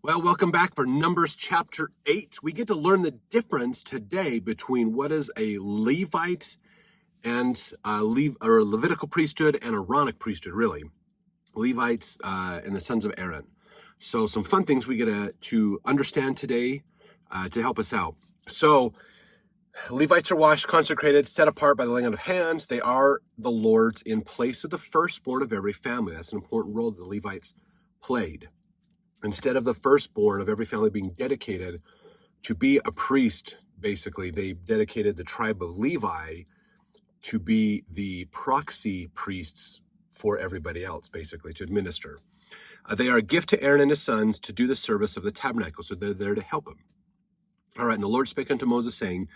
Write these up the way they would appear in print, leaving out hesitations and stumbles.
Well, welcome back for Numbers chapter 8. We get to learn the difference today between what is a Levite and Levitical priesthood and Aaronic priesthood, really. Levites and the sons of Aaron. So some fun things we get to understand today to help us out. So Levites are washed, consecrated, set apart by the laying on of hands. They are the Lord's in place of the firstborn of every family. That's an important role that the Levites played. Instead of the firstborn of every family being dedicated to be a priest, basically, they dedicated the tribe of Levi to be the proxy priests for everybody else, basically, to administer. They are a gift to Aaron and his sons to do the service of the tabernacle, so they're there to help him. All right, and the Lord spake unto Moses, saying,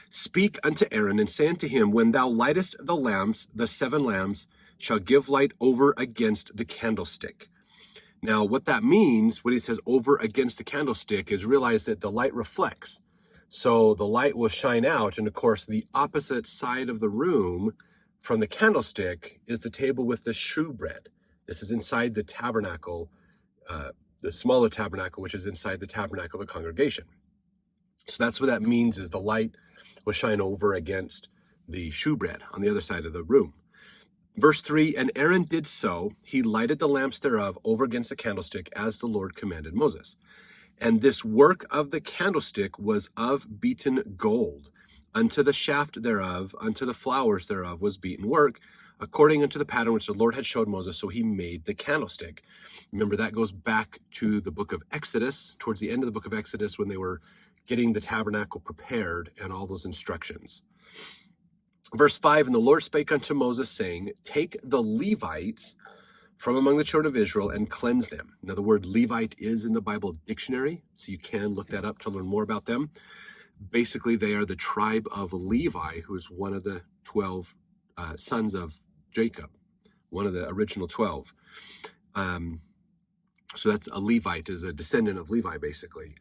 Speak unto Aaron, and say unto him, When thou lightest the lamps, the 7 lamps shall give light over against the candlestick. Now, what that means, when he says over against the candlestick, is realize that the light reflects. So the light will shine out. And of course, the opposite side of the room from the candlestick is the table with the shewbread. This is inside the tabernacle, the smaller tabernacle, which is inside the tabernacle of the congregation. So that's what that means, is the light will shine over against the shewbread on the other side of the room. Verse 3, And Aaron did so. He lighted the lamps thereof over against the candlestick, as the Lord commanded Moses. And this work of the candlestick was of beaten gold. Unto the shaft thereof, unto the flowers thereof was beaten work, according unto the pattern which the Lord had showed Moses. So he made the candlestick. Remember, that goes back to the book of Exodus, towards the end of the book of Exodus, when they were getting the tabernacle prepared and all those instructions. Verse 5, And the Lord spake unto Moses, saying, Take the Levites from among the children of Israel and cleanse them. Now, the word Levite is in the Bible dictionary, so you can look that up to learn more about them. Basically, they are the tribe of Levi, who is one of the 12 sons of Jacob, one of the original 12. So that's a Levite, is a descendant of Levi, basically.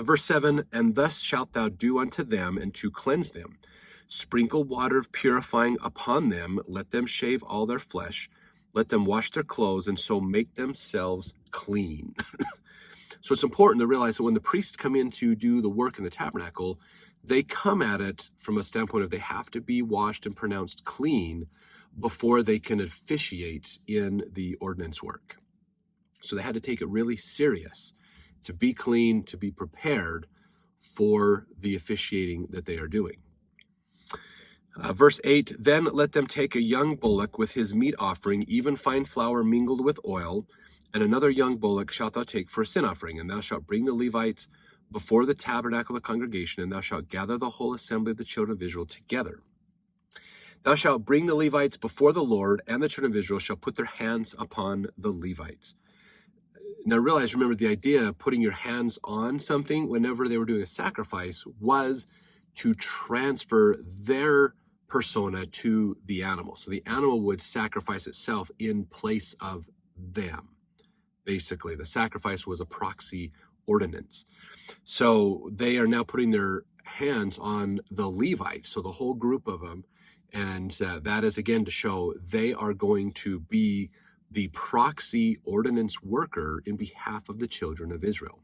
Verse 7, And thus shalt thou do unto them, and to cleanse them. Sprinkle water of purifying upon them, let them shave all their flesh, let them wash their clothes, and so make themselves clean. So it's important to realize that when the priests come in to do the work in the tabernacle, they come at it from a standpoint of they have to be washed and pronounced clean before they can officiate in the ordinance work. So they had to take it really serious to be clean, to be prepared for the officiating that they are doing. Verse 8, Then let them take a young bullock with his meat offering, even fine flour mingled with oil, and another young bullock shalt thou take for a sin offering. And thou shalt bring the Levites before the tabernacle of the congregation, and thou shalt gather the whole assembly of the children of Israel together. Thou shalt bring the Levites before the Lord, and the children of Israel shall put their hands upon the Levites. Now remember, the idea of putting your hands on something whenever they were doing a sacrifice was to transfer their persona to the animal. So the animal would sacrifice itself in place of them. Basically, the sacrifice was a proxy ordinance. So they are now putting their hands on the Levites, so the whole group of them. And that is, again, to show they are going to be the proxy ordinance worker in behalf of the children of Israel.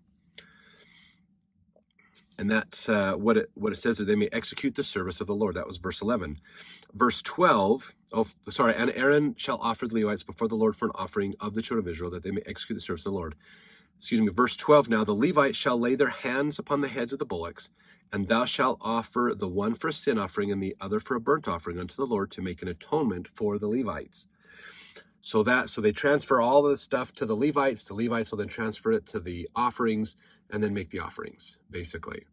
And that's what it says, that they may execute the service of the Lord. That was verse 11. Verse 12, And Aaron shall offer the Levites before the Lord for an offering of the children of Israel, that they may execute the service of the Lord. Verse 12, Now the Levites shall lay their hands upon the heads of the bullocks, and thou shalt offer the one for a sin offering and the other for a burnt offering unto the Lord, to make an atonement for the Levites. So they transfer all of the stuff to the Levites. The Levites will then transfer it to the offerings and then make the offerings, basically.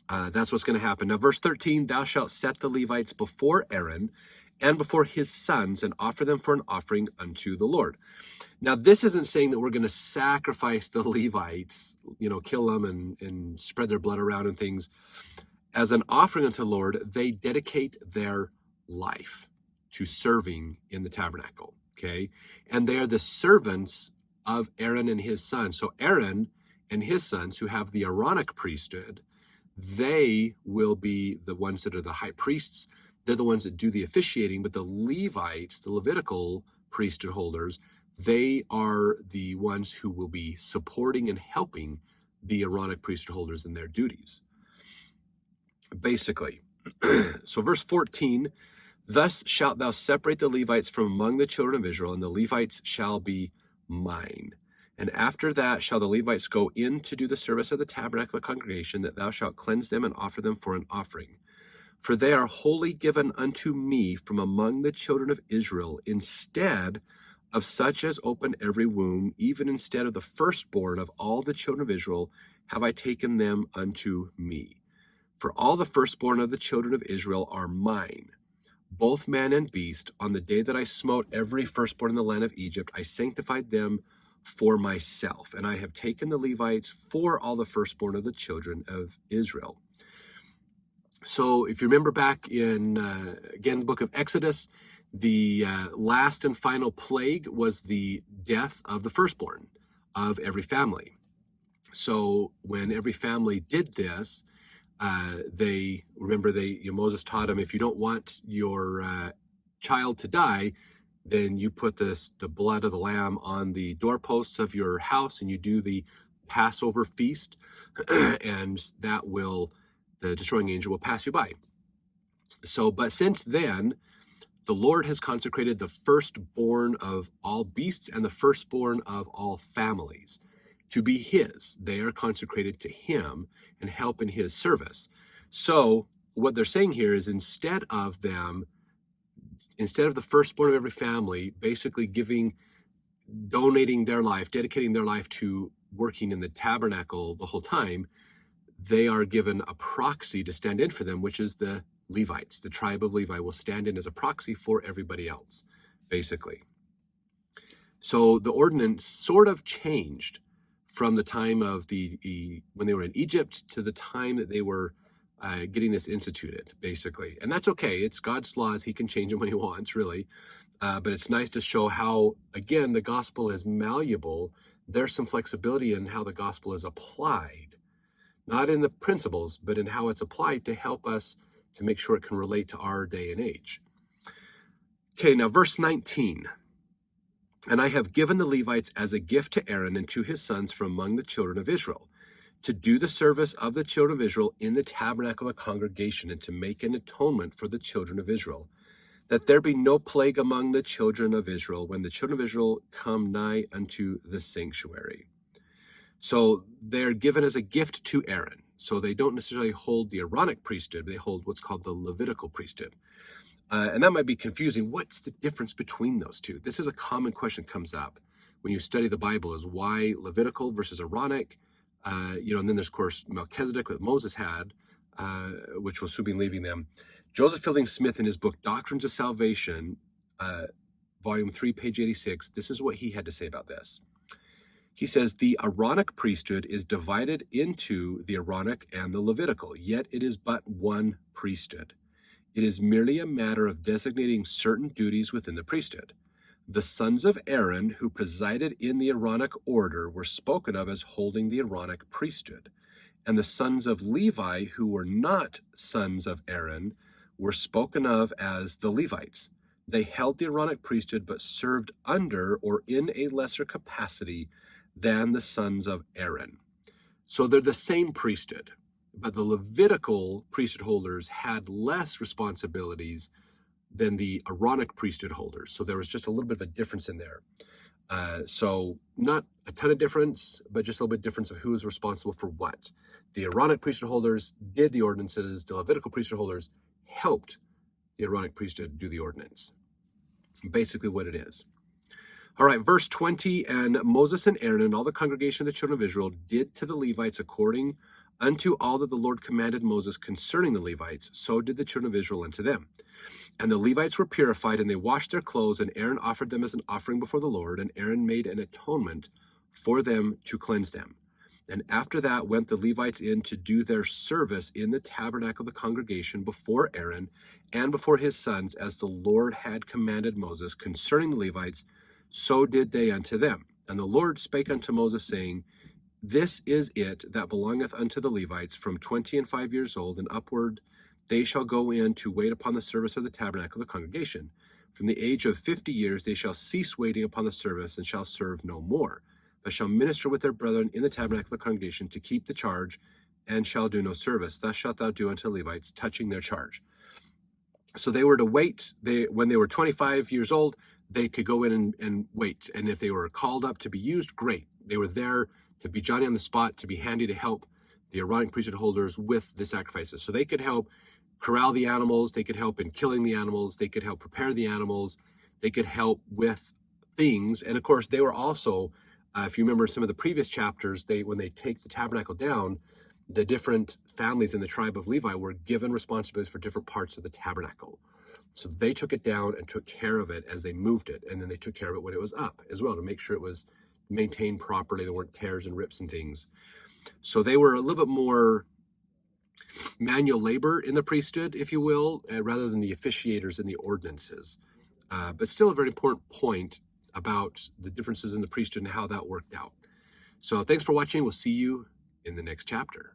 That's what's going to happen. Now, verse 13, Thou shalt set the Levites before Aaron and before his sons, and offer them for an offering unto the Lord. Now, this isn't saying that we're going to sacrifice the Levites, kill them and spread their blood around and things. As an offering unto the Lord, they dedicate their life to serving in the tabernacle, okay? And they are the servants of Aaron and his sons. So Aaron and his sons, who have the Aaronic priesthood, they will be the ones that are the high priests. They're the ones that do the officiating, but the Levites, the Levitical priesthood holders, they are the ones who will be supporting and helping the Aaronic priesthood holders in their duties, basically. So verse 14, thus shalt thou separate the Levites from among the children of Israel, and the Levites shall be mine. And after that shall the Levites go in to do the service of the tabernacle of the congregation, that thou shalt cleanse them and offer them for an offering. For they are wholly given unto me from among the children of Israel, instead of such as open every womb, even instead of the firstborn of all the children of Israel, have I taken them unto me. For all the firstborn of the children of Israel are mine, both man and beast. On the day that I smote every firstborn in the land of Egypt, I sanctified them for myself, and I have taken the Levites for all the firstborn of the children of Israel. So if you remember back in, again, the book of Exodus, the last and final plague was the death of the firstborn of every family. So when every family did this, Moses taught them, if you don't want your child to die, then you put the blood of the lamb on the doorposts of your house, and you do the Passover feast, and the destroying angel will pass you by. So, but since then, the Lord has consecrated the firstborn of all beasts and the firstborn of all families to be his. They are consecrated to him and help in his service. So what they're saying here is instead of the firstborn of every family basically donating their life, dedicating their life to working in the tabernacle the whole time, they are given a proxy to stand in for them, which is the Levites. The tribe of Levi will stand in as a proxy for everybody else, basically. So the ordinance sort of changed from the time of when they were in Egypt to the time that they were getting this instituted, basically. And that's okay. It's God's laws. He can change them when he wants, really. But it's nice to show how, again, the gospel is malleable. There's some flexibility in how the gospel is applied, not in the principles, but in how it's applied to help us to make sure it can relate to our day and age. Okay, now verse 19. And I have given the Levites as a gift to Aaron and to his sons from among the children of Israel, to do the service of the children of Israel in the tabernacle of the congregation, and to make an atonement for the children of Israel, that there be no plague among the children of Israel when the children of Israel come nigh unto the sanctuary. So they're given as a gift to Aaron. So they don't necessarily hold the Aaronic priesthood, they hold what's called the Levitical priesthood. And that might be confusing. What's the difference between those two? This is a common question that comes up when you study the Bible, is why Levitical versus Aaronic? And then there's, of course, Melchizedek that Moses had, which will soon be leaving them. Joseph Fielding Smith, in his book, Doctrines of Salvation, volume 3, page 86, this is what he had to say about this. He says, the Aaronic priesthood is divided into the Aaronic and the Levitical, yet it is but one priesthood. It is merely a matter of designating certain duties within the priesthood. The sons of Aaron, who presided in the Aaronic order, were spoken of as holding the Aaronic priesthood, and the sons of Levi, who were not sons of Aaron, were spoken of as the Levites. They held the Aaronic priesthood, but served under or in a lesser capacity than the sons of Aaron. So they're the same priesthood, but the Levitical priesthood holders had less responsibilities than the Aaronic priesthood holders. So there was just a little bit of a difference in there. So not a ton of difference, but just a little bit difference of who is responsible for what. The Aaronic priesthood holders did the ordinances. The Levitical priesthood holders helped the Aaronic priesthood do the ordinance. Basically what it is. All right, verse 20, and Moses and Aaron and all the congregation of the children of Israel did to the Levites according unto all that the Lord commanded Moses concerning the Levites, so did the children of Israel unto them. And the Levites were purified, and they washed their clothes, and Aaron offered them as an offering before the Lord, and Aaron made an atonement for them to cleanse them. And after that went the Levites in to do their service in the tabernacle of the congregation before Aaron and before his sons, as the Lord had commanded Moses concerning the Levites, so did they unto them. And the Lord spake unto Moses, saying, this is it that belongeth unto the Levites from 20 and 5 years old and upward. They shall go in to wait upon the service of the tabernacle of the congregation. From the age of 50 years they shall cease waiting upon the service, and shall serve no more, but shall minister with their brethren in the tabernacle of the congregation to keep the charge, and shall do no service. Thus shalt thou do unto Levites touching their charge. So they were to wait. When they were 25 years old, they could go in and wait. And if they were called up to be used, great. They were there to be Johnny on the spot, to be handy to help the Aaronic priesthood holders with the sacrifices. So they could help corral the animals. They could help in killing the animals. They could help prepare the animals. They could help with things. And of course, they were also, if you remember some of the previous chapters, when they take the tabernacle down, the different families in the tribe of Levi were given responsibilities for different parts of the tabernacle. So they took it down and took care of it as they moved it. And then they took care of it when it was up as well, to make sure it was maintained properly. There weren't tears and rips and things. So they were a little bit more manual labor in the priesthood, if you will, rather than the officiators and the ordinances. But still a very important point about the differences in the priesthood and how that worked out. So thanks for watching. We'll see you in the next chapter.